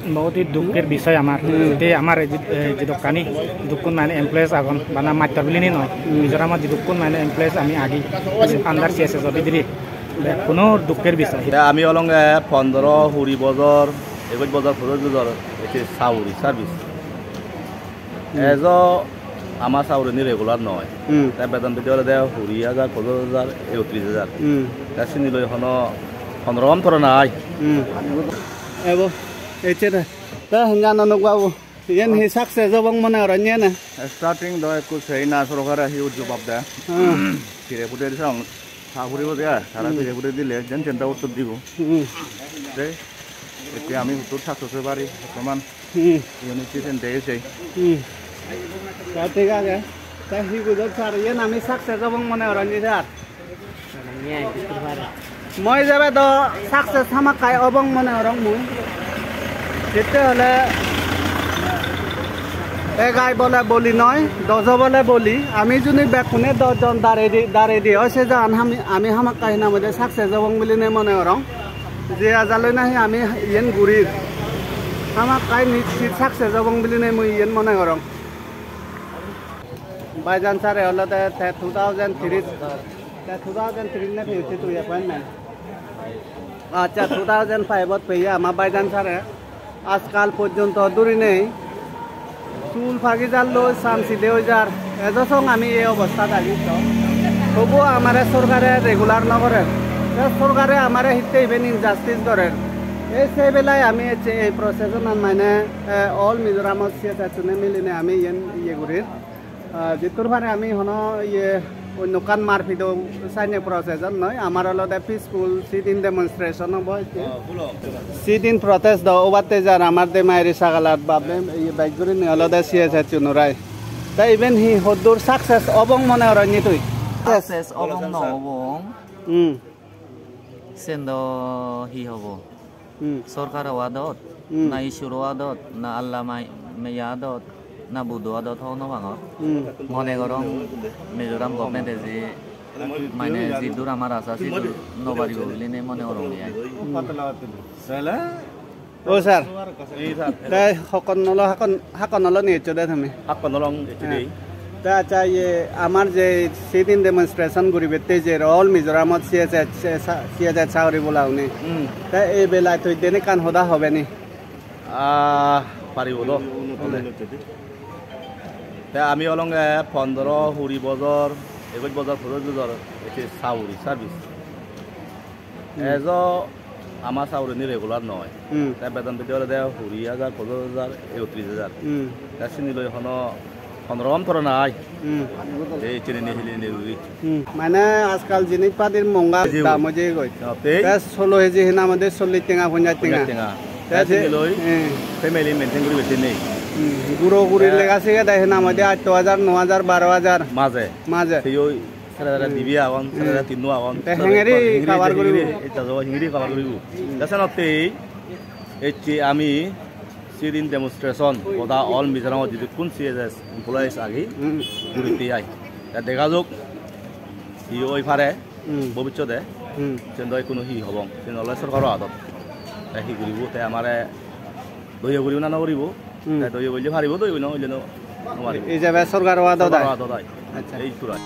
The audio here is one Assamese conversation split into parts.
बहुत ही दुखेर विषय दোকানী দুকুন মানে এমপ্লয়েজ আগন বানা মাত্র বিলিনি নয় মিজোরামত দুকুন মানে এমপ্লয়েজ আমি আগি আন্ডার সিএসএস অবিদ্রি কোনো দুঃখের বিষয় আমি অলং 15 হুরি বজর 21 বজর ফজর এটি সাউরি সার্ভিস এজ আমার সাউরি রেগুলার নয় তাই বেতন দিতে হলে দেয় 20,000 50,000 31,000 তাই চিনি লৈ এখন 15 ধর নাই এবো এচে তা হিঙ্গান নগবাবু ইয়ান হি সাকসেস জবং মনে অরণ্য না স্টার্টিং দয় কুছ হেই না সরকার হি জবাব দে ফিরে ফুটে দিছং সাগুরিব দেয়া সারা ফিরে ফুটে দিলে যেন চিন্তা উত্তর দিব দে এতিয়া আমি উত্তর থাকতে পারি বর্তমান ইউনিটেশন দেইছে তা ঠিক আছে তা হি গুজব স্যার ইয়ান আমি সাকসেস জবং মনে অরণ্য স্যার মই যাবে দ সাকসেস হামা কাই অবং মনে অরং মুই যেতে হলে এগাই বলে বলি নয় 10 বলে বলি আমি যদি বেকুনে 10 জন দাঁড়ে দি হয়েছে যে আমি হামাক কাহিনা মধ্যে সাকসেস যাবং বলি নে মনে করং যে আজালৈ নাহি আমি ইয়েন গুড়ির হামাক কাই নিশ্চিত সাকসেস যাবং বলি নে মই ইয়েন মনে করং বাইজান স্যার হলে 2003 নে ফিউছে তুই অ্যাপয়েন্টমেন্ট আচ্ছা 2005 পেয়ে আমার বাইজান স্যারে আজকাল পর্যন্ত দূরে নেই চুল ফাঁকি জানলো চামচি দেও যার এজসং আমি এই অবস্থা থাকি তবু আমার সরকারে রেগুলার নকরে সরকারে আমার হিতে ইভেন ইনজাস্টিস করে এই সেই বেলায় আমি এই প্রসেসন মানে অল মিজোরামত সিএসএসনে মিলিনে আমি ইয়ে করি যেটোর ফারে আমি হন ইয়ে নকান মারপিট সাইনে প্রসেসন নয় আমার আলাদা peaceful sit in demonstration sit in protest ওবাতে যার আমার দে মায়েরি সাগালাত বাবে বাইকগুলি আলাদা সিএসএস চুনরাই তা ইভেন হি হদ্দুর সাকসেস অবং মনে অরণ্য তুই সাকসেস অবং ন অবং সেন্দ হি হব সরকার ওয়াদত না ইশুর ওয়াদত না আল্লাহ মেয়াদত না বুদ্ধ ওয়াদত হও নবাঙত মনে করং মিজোরাম গভর্নমেন্টে যে মানে যিদূর আমার আশা সিদূর নবারিব বুলি নে মনে করং ও স্যার তাই হাকনল নিয়েছো দে তুমি হাকনলং দেই তা আচ্ছা ইয়ে আমার যে সেদিন ডেমনস্ট্রেশন করিবে তে যে অল মিজোরামত সিএসএস চাকরি বলাওনি তা এই বেলায় তুই দেনে কান হদা হবে নি পারিব তো আমি অলং 15 হুরি বজর 21 বজর ফজর এটি সাউরি সার্ভিস এজ আমার সাউরি রেগুলার নয় তাই বেতন দিতে হলে দেয় 20,000 50,000 31,000 তাই চিনি লৈ এখন 15 ধর নাই এই চিনি নিহিলি নেউরি মানে আজকাল জিনিস পাতির মঙ্গা দাম যে গই 16 কেজি হিনা মধ্যে 40 টেঙা 50 টেঙা তাই চিনি লৈ ফ্যামিলি মেইনটেইন করি বেশি নেই গুড়ো গুড়ির লেগাছে দেখে না আমাদের 8,000 9,000 12,000 মাঝে মাঝে ওই সারা দিবি আগন সারা তিনু আগন হেঙ্গেরি কভার করিব এটা যাও হেঙ্গেরি কভার করিব দাসনতে এই আমি সিদিন ডেমনস্ট্রেশন ওদা অল মিজোরামত যদি কোন সিএসএস এমপ্লয়িজ আগি গুড়িতে আই দেখা যাক হি ওই ফারে ভবিষ্যতে চেন্দ্রই কোনো হি হবং চেন্দ্রলে সরকারের আদত হি করিব তাই আমারে দই করিব না নকরিব দই বললে পারিব দই নইলে নোৱাৰিব এই যে সরকার আদত আচ্ছা এই তুরা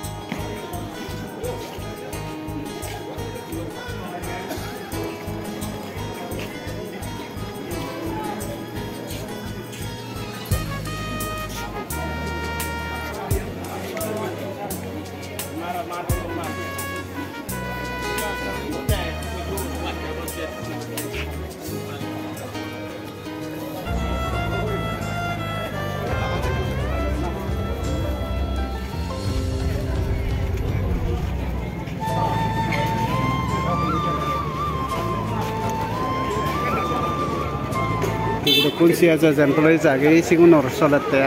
কোন সিএসএস এমপ্লয়িজ আগে সিগুন চলাতে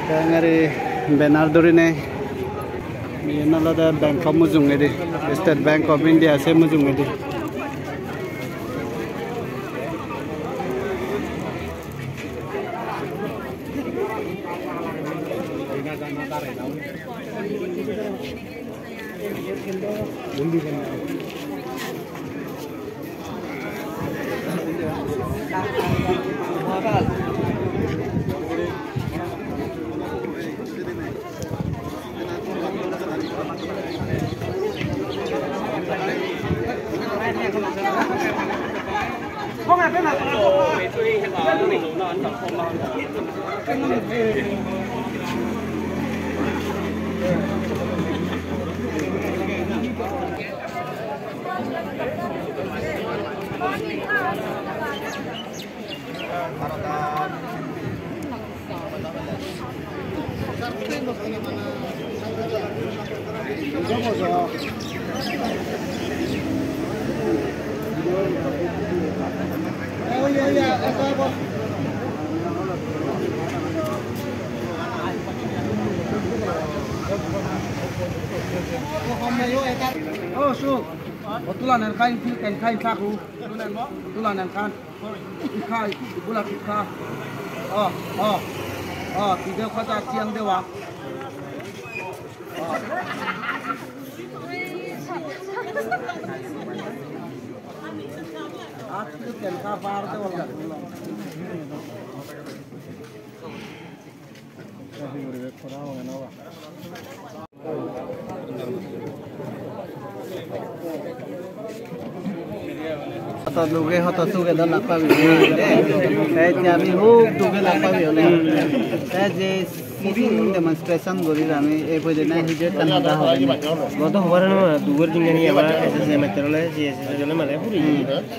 তাই বেনার ধরে নে আলাদা ব্যাংক অফ মুজুঙ্গেদি স্টেট ব্যাংক অফ ইন্ডিয়া আছে মুজুঙ্গেদি Oh, so. Tulan yang kain saku. Tulan yang kan. Ikai, bulat ikai. Oh, tidak kata siang dewa. Itu kan kabar dewa. Hot duge hot suge dan apa biru. Saya jadi huk duge apa biru. Saya jadi sitting demonstration gori kami. Pojok na hijau kan dah hari. Waktu kemarin mah dua jingga ni apa? SSM terlalu SSM malah puri.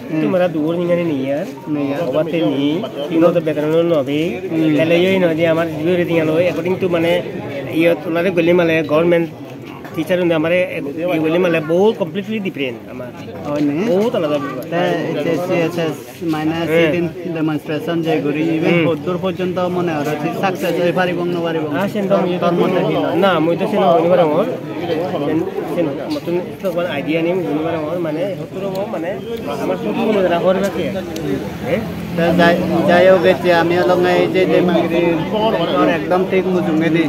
Itu malah dua jingga ni ya. Obat ni, ini tu betul no nabi. Kalau ini no dia amar dua tinggal loh. According to mana, ia tu nanti guli malah government teacher untuk हमारे ये बोले मतलब बहुत completely different हमारे बहुत अलग है SSS minus sitting demonstration je gori even hodur porjonto mone hora success hoi paribong no paribong sendo na moi to sendo goni barang or sendo matun to one idea ni goni barang or mane hodur mo mane amar sotu mone dara hor bake jayo ge ami longai je demagri or ekdom thik mujunge di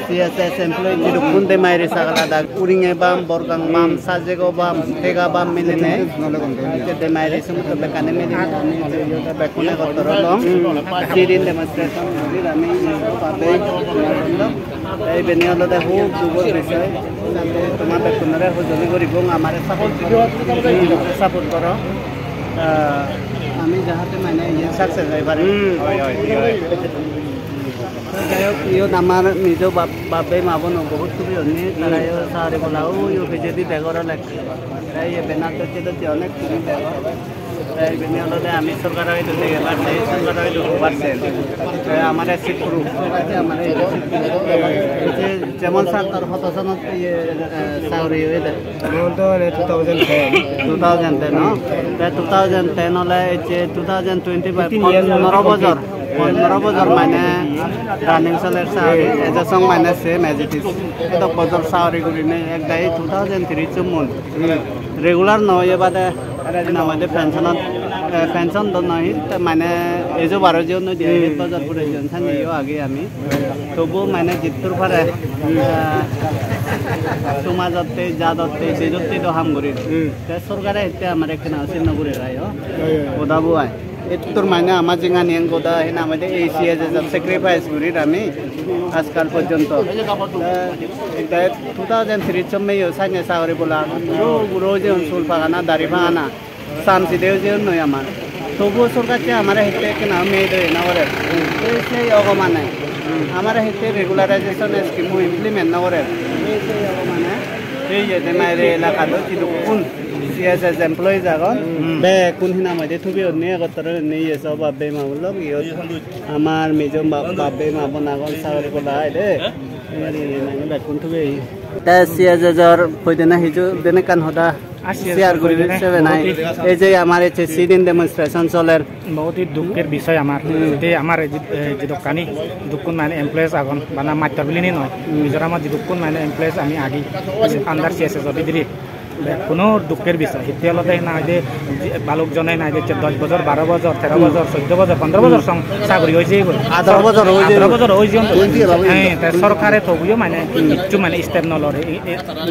CSS employee jidukun de maire sagala da uringe bam borgang bam sajego bam tega bam miline je de maire sumto bekane miline ami je bekone kotoro long sirin demonstration gori ami pabe ei benialo da hu dugor bisay তোমার বেতনরে হজলি করিব আমারে সাপোর্ট করো আমি যাহাতে মানে সাকসেস হই পারি ইয়ো আমার নিজ বাপে মাবন বহুত খুবই অনেক তারাইও সারে বলাও ইয়ো যদি বেগর লাগে তাই বেনার তো অনেক খুবই বেগর তাই বেনিয়ালতে আমি সরকার হইতে থেকে পারছে সরকার হইতে পারছে আমার সিট প্রুফ আছে আমার যেমন স্যার তার হতসনত সাউরি হইতে তো 2010 no 2010 হলে যে 2025 15 বছর 15 বছর মানে রানিং সালের সাউরি এজ সং মানে সেম এজ ইট ইজ তো বছর সাউরি গুলিনে এক দাই 2003 চমন রেগুলার নয় এবারে আমাদের পেনশন তো নয় মানে এজো 12 জন দিয়ে বাজার পুরে জন থানিও আগে আমি তবু মানে জিতুর পারে সমাজতে জাদতে সেজতে তো হাম করি সরকারে এতে আমার এখানে চিহ্ন করে রায় ওদাবো আয় এতর মানে আমার জিঙা নিয়ন গোদা হেনা আমাদের এসিয়া যে স্যাক্রিফাইস করি আমি আজকাল পর্যন্ত 2003 চমে সাইনে সাগরে বলা রোজ অঞ্চল পাগানা দাড়ি পাগানা সামসি দেও যে নয় আমার তবু সরকারকে আমার হেতে কেনা মেয়ে না করে সেই অগমানে আমার হেতে রেগুলারাইজেশন স্কিম ইমপ্লিমেন্ট না করে সেই অগমানে এই যে মাইরে এলাকা তো কিন্তু কোন CSS employees agon be kun hina made thubi onne agotor ne yeso babbe ma ulog yo amar mejom babbe ma bonagon sawre kola ide mari nang be kun thubi ta CSS jor poidena hijo dene kan hoda share করে দেবে নাই এই যে আমার এই সিদিন ডেমনস্ট্রেশন চলের বহুত দুঃখের বিষয় আমার যে আমার যে দোকানি দুকুন মানে এমপ্লয়েজ আগুন বানা মাত্র বলি নয় মিজোরামত যে দুকুন মানে এমপ্লয়েজ আমি আগে আন্ডার সিএসএস অফিসরি কোনো দুঃখের বিষয় এতিয়ালতে না যে বালকজনে নাই যে 10 বছর 12 বছর 13 বছর 14 বছর 15 বছর চাকরি হয়েছে 18 বছর হয়েছে হ্যাঁ সরকারে তবুও মানে ইচ্ছু মানে স্টেপ নলরে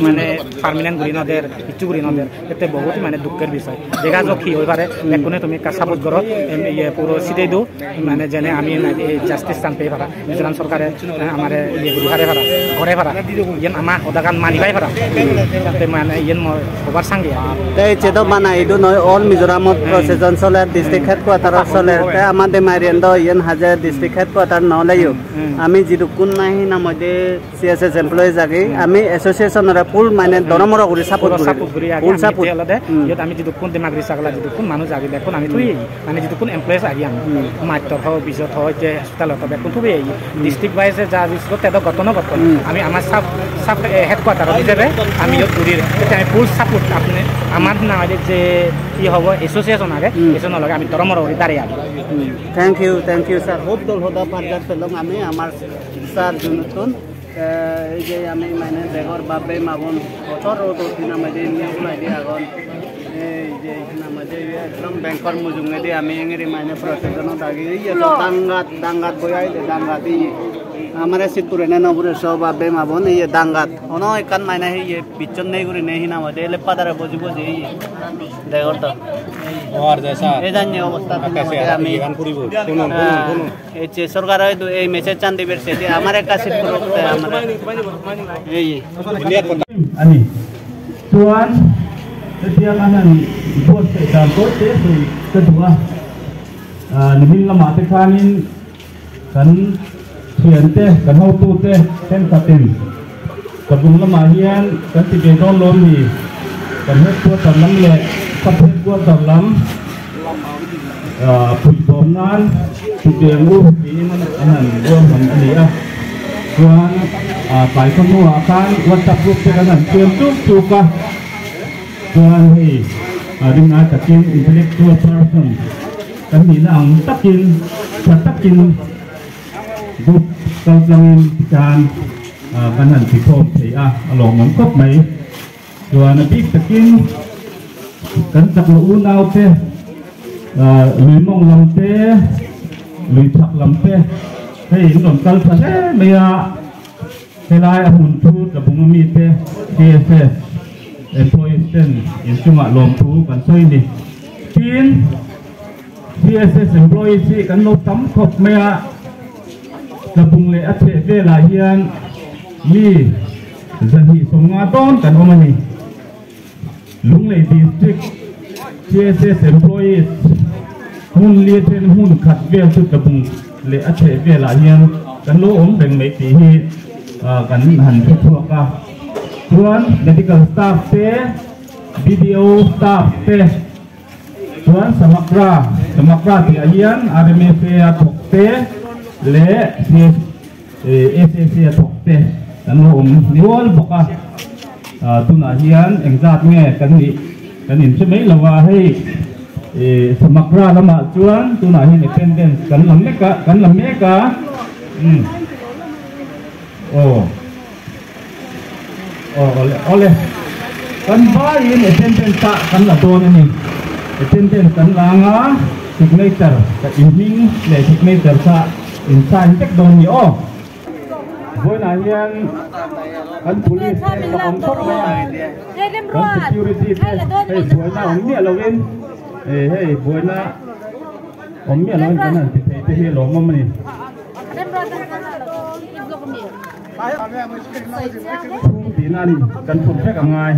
মানে পার্মানেন্ট গুড়ি নদের ইচ্ছু গুড়ি নদের এতে বহুত মানে দুঃখের বিষয় দেখা যাক কি হয়ে পারে এখনে তুমি সাপোর্ট করো পুরো সিটে দিও মানে যেন আমি জাস্টিস চান পেয়ে পারা মিজোরাম সরকারে আমার গুড়ি হারে পারা ঘরে পারা ইয়েন আমার অদাকান মানিবাই পারা তাতে মানে ইয়েন সবার সঙ্গে এই চেতো মানে এইটো নয় অল মিজোরামত প্রসেসন চলে ডিস্ট্রিক্ট হেডকোয়ার্টার চলে আমাদের মারিয়ান্দ ইয়েন হাজার ডিস্ট্রিক্ট হেডকোয়ার্টার নলেও আমি যেটো কোন নাই নামতে CSS এমপ্লয়িজ আগে আমি এসোসিয়েশনের ফুল মানে দরমর করে সাপোর্ট করি ফুল সাপোর্ট হলদে ইয়ত আমি যেটো কোন দেমাগরি সাগলা যেটো কোন মানুষ আগে দেখুন আমি তুই মানে যেটো কোন এমপ্লয়িজ আগে আমি মাত্র হয় বিজত হয় যে হসপিটালত দেখুন তুই ডিস্ট্রিক্ট ওয়াইজে যা বিস্কো তেদ গঠন গঠন আমি আমার সাব হেডকোয়ার্টার হিসেবে আমি ইয়ত ঘুরি আমি ফুল সাপোর্ট আপনি আমার না যে কি হব এসোসিয়েশন আগে এসোসিয়েশন লগে আমি দরমর করে দাঁড়িয়ে আছি থ্যাংক ইউ স্যার হোপ দল হদা ফার্দার পেলাম আমি আমার স্যার জুনতুন এই যে আমি মানে বেগর বাবে মাবন বছর দিন আমাদের নিউজ আগন এই যে আমাদের একদম ব্যাংকর মুজুঙে আমি এঙেরি মানে প্রশাসনত আগে দাঙ্গাত বয়াই দাঙ্গাত আমার সিটপুরে নপুরে সব বাবে মাবন এই দাঙ্গাত অন একান মানে এই বিচন নেই করে নেই না আমাদের লেপাদারে বজি বজি দেখো তো और जैसा এই জানি অবস্থা আমি এই যে সরকার এই মেসেজ চান দিবের সেটি আমার একটা সিট করতে আমরা এই ani tuan setiap kanan buat dalam kota itu kedua nimin lama tekanin kan siante kan hautu teh kan katin kabung lama hian kan tiga don lom ni kan het buat dalam le kapet buat dalam pembangunan tiga ini mana kanan dua mana ni tuan phải không mua akan WhatsApp group kanan tiap suka tuan hei dengan takin intellectual person kan bilang takin group kawan kan kanan tipom saya along mengkop mai tuan nabi takin kan tak unau teh limong lam teh litak lam teh hei nom kal pase maya selai amun tu labung mi teh CSS employees ten in cuma lom tu kan soi ni tin CSS employees si kan no tam khop maya labung le athe ve la hian mi zahi songa don kan omani lunglei district CSS employees hun lia ten hun khat ve su labung le athe ve la hian kan lo om beng mai ti hi kan han thu ka tuan medical staff te BDO staff te tuan samakra ti hian RMF athok te le SSC athok te kan lo om niwal boka tuna hian engzat nge kan in se mai lawa hei samakra lama chuan tuna hi independence kan lam meka oleh kan bayin attendance tak kan la don ni attendance kan langa signature ka evening le signature sa insan tek don ni boy na yan kan police kan tok na kan security hey boy na om ni alawin hey boy na om ni alawin kan te he lo mom ni dinan kan pun pek angai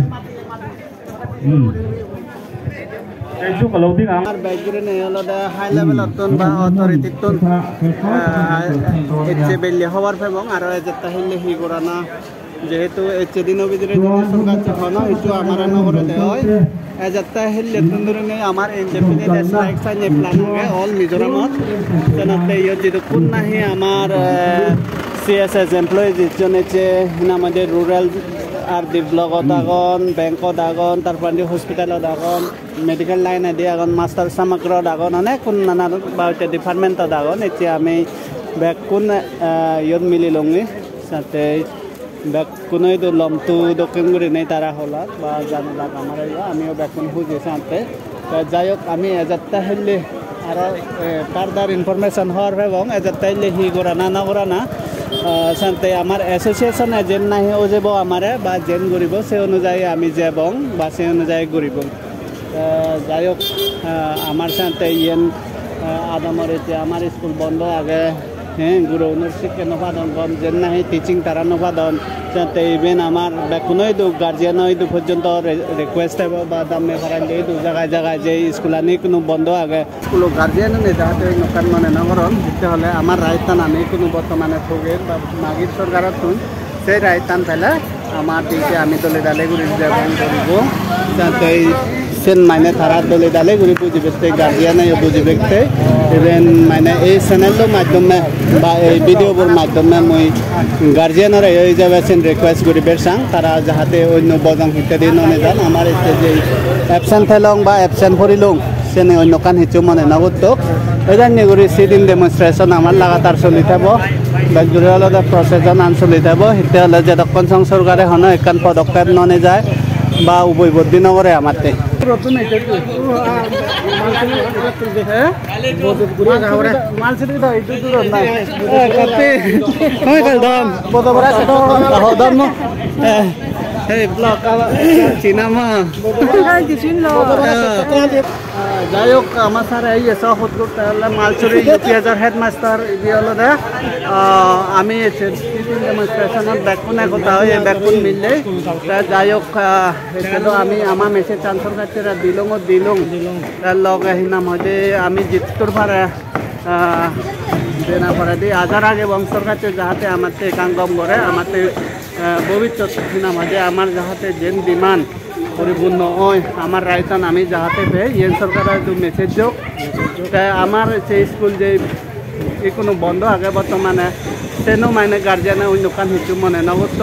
itu kalau di আমার ব্যাকগ্রাউন্ডে হলো হাই লেভেল অতন বা অথরিটি তন এতে বেলে হওয়ার এবং আর যেটা হইলে হি করানা যেহেতু এতে দিনের ভিতরে সরকার চাখানো এটা আমার নগরে দেয় যেটা হইলে তন্দুরনে আমার ইনডেফিনিট স্ট্রাইক সাইন প্ল্যান হবে অল মিজোরামত তেনাতে ইয়ে যেটা কোন নাহি আমার CSS এমপ্লয়িজ জনেছে আমাদের রুরাল আর ডেভেলপত আগন ব্যাংকত আগন তারপর হসপিটালত আগন মেডিকেল লাইন আদি আগন মাস্টার সামগ্রত আগন অনেক কোন নানা বাউতে ডিপার্টমেন্টত আগন এতিয়া আমি ব্যাক কোন ইয়ত মিলি লংনি সাথে বেকুনই তো লমটো দক্ষিণ গুড়ি নেই তারা হলাক বা জানিলাক আমার আমিও বেকুন খুঁজে সাঁতে যাই হোক আমি এজাত্তা হইলে আর ফার্দার ইনফরমেশন হওয়ার এবং এজাত্তা হইলে হি করা না করা না সাঁতে আমার অ্যাসোসিয়েশনে যেন নাহি ও যাব আমারে বা যেন গরিব সে অনুযায়ী আমি যাব বা সে অনুযায়ী গরিব যাই হোক আমার সাথে ইয়েন আদামর এতিয়া আমার স্কুল বন্ধ আগে হ্যাঁ গুরু শিক্ষা নপাদন কম যেন নাহি টিচিং তারা নপাদন সাথে ইভেন আমার বেকুনই দু গার্জিয়ানই দু পর্যন্ত রিকোয়েস্ট হব বা দামে ফারাইলে দু জায়গায় জায়গায় যে স্কুল আনি কোনো বন্ধ আগে কোনো গার্জিয়ানও নেই যাতে নকান মানে নগরণ তেতিয়াহ'লে আমার রায়তান আমি কোনো বর্তমানে থগের বা মাগির সরকারত তুন সেই রায়তান ফেলে আমার দিকে আমি দলে ডালে ঘুরে যাব করব যাতে সেন মানে তারা দলে ডালে ঘুরে বুঝি বেসতে গার্জিয়ান বুঝি বেসতে ইভেন মানে এই চ্যানেলের মাধ্যমে বা এই ভিডিওর মাধ্যমে মই গার্জিয়ানর এই যাবে সেন রিকোয়েস্ট করি বেরসাং তারা যাতে অন্য বজং ইত্যাদি ননে যান আমার যে অ্যাবসেন্ট থেলং বা অ্যাবসেন্ট করিলং সেনে অন্য কান হিচু মনে নগদ এজন্য করে সেদিন ডেমনস্ট্রেশন আমার লাগাতার চলি থাকব বেগজুড়ি আলাদা প্রসেসন আন চলি থাকব সেতিয়াহ'লে যতক্ষণ সরকারে হন একান পদক্ষেপ ননে যায় বা উভয়বর্তী নগরে আমারতে যাই হোক আমার স্যার এই এসে সত্তর তাহলে মালচুরি ইউপিএসর হেডমাস্টার ইয়ে আমি ডেমনস্ট্রেশনত বেকুন কথা হয় এই বেকুন মিললে যাই হোক এতিয়াতো আমি আমার মেসেজ ট্রান্সফার করতে দিলং তার লগে সিনাম হয়তো আমি জিতটোর পারে দেনা পারে দিয়ে আজার আগে বংশর কাছে যাতে আমার কাম করে আমার ভবিষ্যৎ সিনাম হয় আমার যাতে যেন ডিমান্ড পরিপূর্ণ হয় আমার রায়তান আমি যাতে পেয়ে ইয়েন সরকারের যে মেসেজ যোগ আমার সেই স্কুল যে কোনো বন্ধ আগে বর্তমানে সেনো মানে গার্জিয়ানে অন্য কান হিচু মনে নগদ